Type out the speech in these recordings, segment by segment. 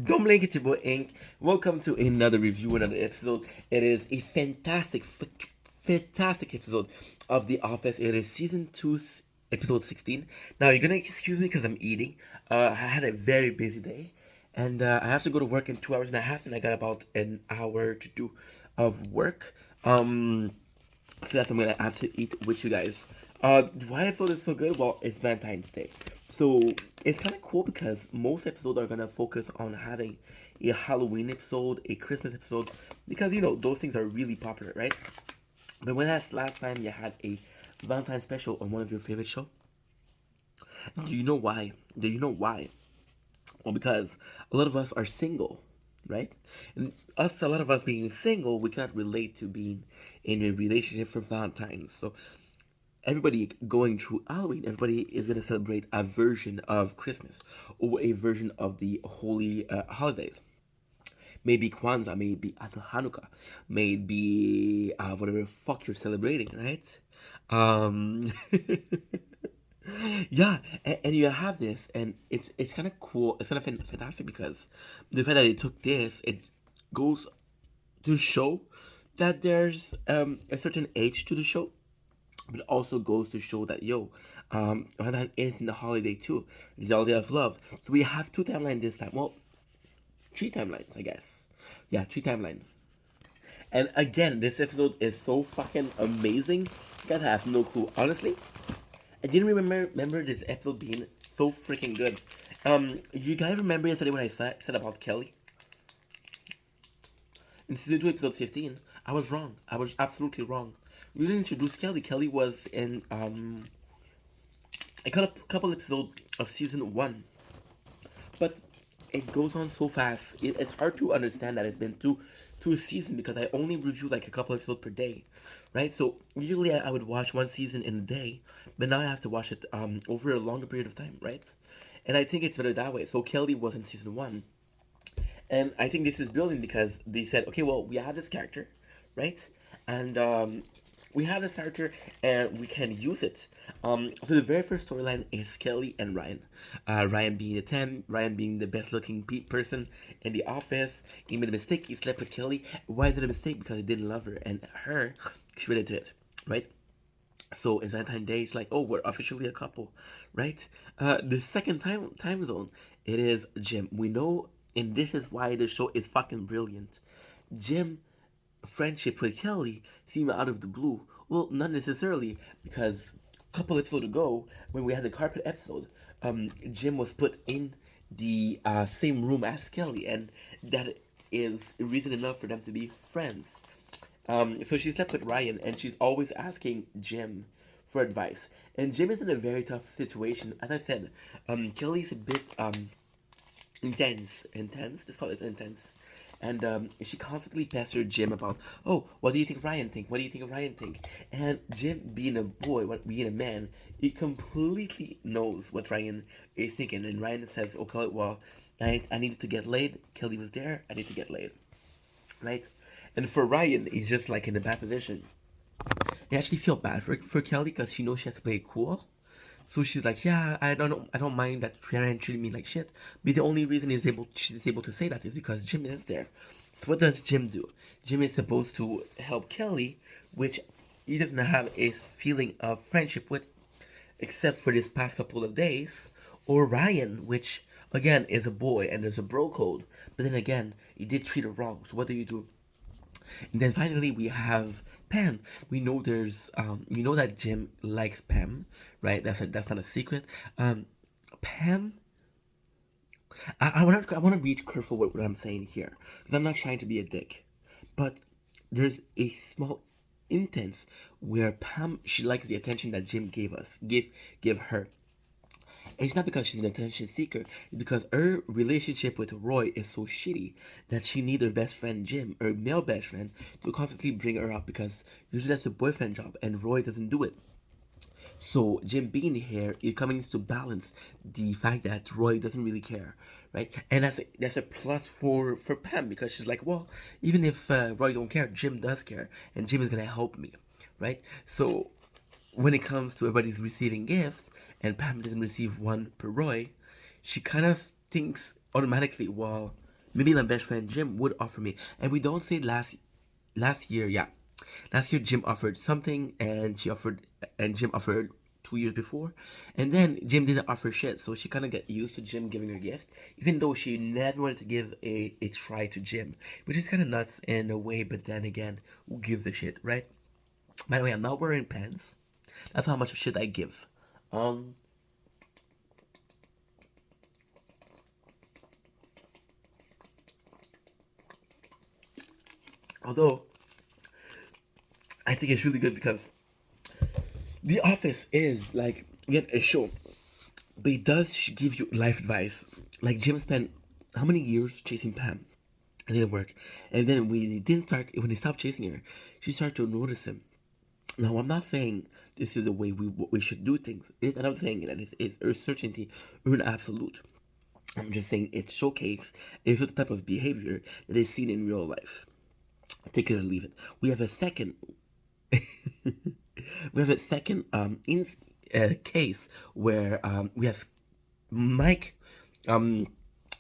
Don't blink it, your boy Ink. Welcome to another review, another episode. It is a fantastic episode of The Office. It is season 2, episode 16. Now, you're gonna excuse me because I'm eating. I had a very busy day, and I have to go to work in 2 hours and a half, and I got about an hour to do of work. So that's what I'm gonna have to eat with you guys. Why episode is so good? Well, it's Valentine's Day, so it's kind of cool because most episodes are gonna focus on having a Halloween episode, a Christmas episode, because those things are really popular, right? But when that's last time you had a Valentine special on one of your favorite show? Do you know why? Do you know why? Well, because a lot of us are single, right? And a lot of us being single, we cannot relate to being in a relationship for Valentine's. So everybody going through Halloween, everybody is going to celebrate a version of Christmas or a version of the holy holidays. Maybe Kwanzaa, maybe Hanukkah, maybe whatever the fuck you're celebrating, right? Um, yeah, and you have this, and it's kind of cool. It's kind of fantastic because the fact that they took this, it goes to show that there's a certain age to the show, but it also goes to show that Ramadan is in the holiday too. It's the holiday of love. So we have two timelines this time. Well, three timelines, I guess. Yeah, three timelines. And again, this episode is so fucking amazing. You guys have no clue. Honestly, I didn't remember this episode being so freaking good. You guys remember yesterday when I said about Kelly in season 2, episode 15? I was wrong. I was absolutely wrong. We didn't introduce Kelly. Kelly was in a couple episodes of season 1, but it goes on so fast. It's hard to understand that it's been two seasons because I only review like a couple episodes per day, right? So usually I would watch one season in a day, but now I have to watch it over a longer period of time, right? And I think it's better that way. So Kelly was in season 1, and I think this is brilliant because they said, okay, well, we have this character, right? And we have this character and we can use it. So the very first storyline is Kelly and Ryan. Ryan being the 10, Ryan being the best looking person in the office. He made a mistake, he slept with Kelly. Why is it a mistake? Because he didn't love her, and her, she really did, right? So it's Valentine's Day. It's like, oh, we're officially a couple, right? The second time zone, it is Jim. We know, and this is why the show is fucking brilliant. Jim friendship with Kelly seemed out of the blue. Well, not necessarily, because a couple episodes ago, when we had the carpet episode, Jim was put in the same room as Kelly, and that is reason enough for them to be friends. So she slept with Ryan, and she's always asking Jim for advice. And Jim is in a very tough situation. As I said, Kelly's a bit intense. Let's call it intense. And she constantly pestered Jim about, oh, what do you think Ryan think? What do you think Ryan think? And Jim, being a boy, being a man, he completely knows what Ryan is thinking. And Ryan says, okay, well, I needed to get laid. Kelly was there. I need to get laid, right? And for Ryan, he's just like in a bad position. I actually feel bad for Kelly because she knows she has to play it cool. So she's like, yeah, I don't mind that Ryan treated me like shit. But the only reason she's able to say that is because Jim is there. So what does Jim do? Jim is supposed to help Kelly, which he doesn't have a feeling of friendship with, except for this past couple of days. Or Ryan, which again is a boy and there's a bro code. But then again, he did treat her wrong. So what do you do? And then finally we have Pam. We know that Jim likes Pam, right? That's not a secret. Pam, I want to be careful with what I'm saying here because I'm not trying to be a dick, but there's a small instance where Pam, she likes the attention that Jim give her. It's not because she's an attention seeker. It's because her relationship with Roy is so shitty that she needs her best friend Jim, her male best friend, to constantly bring her up because usually that's a boyfriend job and Roy doesn't do it. So Jim being here, it comes to balance the fact that Roy doesn't really care, right? And that's a plus for Pam because she's like, well, even if Roy don't care, Jim does care, and Jim is gonna help me, right? So when it comes to everybody's receiving gifts and Pam doesn't receive one per Roy, she kind of thinks automatically, well, maybe my best friend Jim would offer me. And we don't say last year, yeah. Last year Jim offered something and Jim offered 2 years before. And then Jim didn't offer shit, so she kinda got used to Jim giving her gift, even though she never wanted to give a try to Jim. Which is kinda nuts in a way, but then again, who gives a shit, right? By the way, I'm not wearing pants. That's how much shit I give. Um Although I think it's really good because The Office is like again a show, but it does give you life advice. Like Jim spent how many years chasing Pam? It didn't work, and then when he stopped chasing her, she started to notice him. Now I'm not saying this is the way we should do things. I'm not saying that it's a certainty or an absolute. I'm just saying it's showcase is the type of behavior that is seen in real life. Take it or leave it. We have a second we have a second case where we have Mike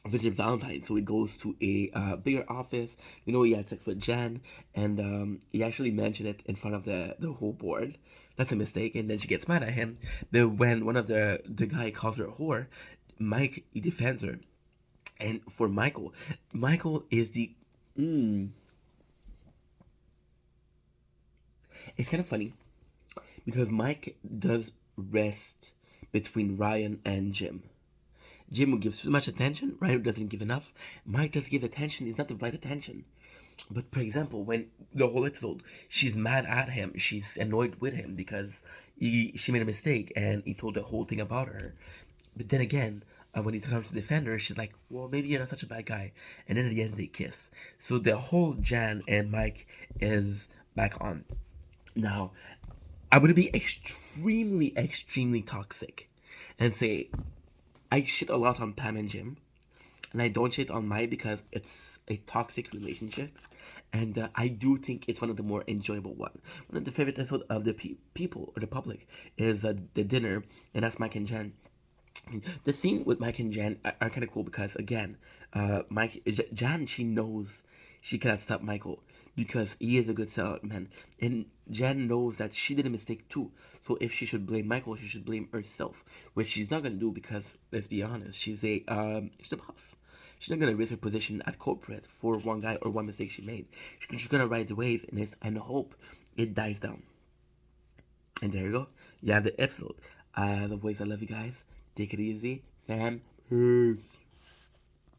visit Valentine. So he goes to a bigger office. You know, he had sex with Jen, and he actually mentioned it in front of the whole board. That's a mistake, and then she gets mad at him. But when one of the guy calls her a whore, Mike he defends her. And for Michael is the it's kind of funny because Mike does rest between Ryan and Jim. Jim will give too much attention, Ryan doesn't give enough. Mike does give attention, it's not the right attention. But for example, when the whole episode, she's mad at him, she's annoyed with him because she made a mistake and he told the whole thing about her. But then again, when he comes to defend her, she's like, well, maybe you're not such a bad guy. And then at the end, they kiss. So the whole Jan and Mike is back on. Now, I'm gonna be extremely, extremely toxic and say I shit a lot on Pam and Jim, and I don't shit on Mike because it's a toxic relationship, and I do think it's one of the more enjoyable one. One of the favorite episodes of the people or the public is the dinner, and that's Mike and Jen. The scene with Mike and Jan are kind of cool because again, Jan she knows she cannot stop Michael because he is a good man, and Jan knows that she did a mistake too. So if she should blame Michael, she should blame herself, which she's not gonna do because let's be honest, she's a boss. She's not gonna risk her position at corporate for one guy or one mistake she made. She's just gonna ride the wave and hope it dies down. And there you go. You have the episode. The voice I love you guys. Take it easy. Sam. Peace.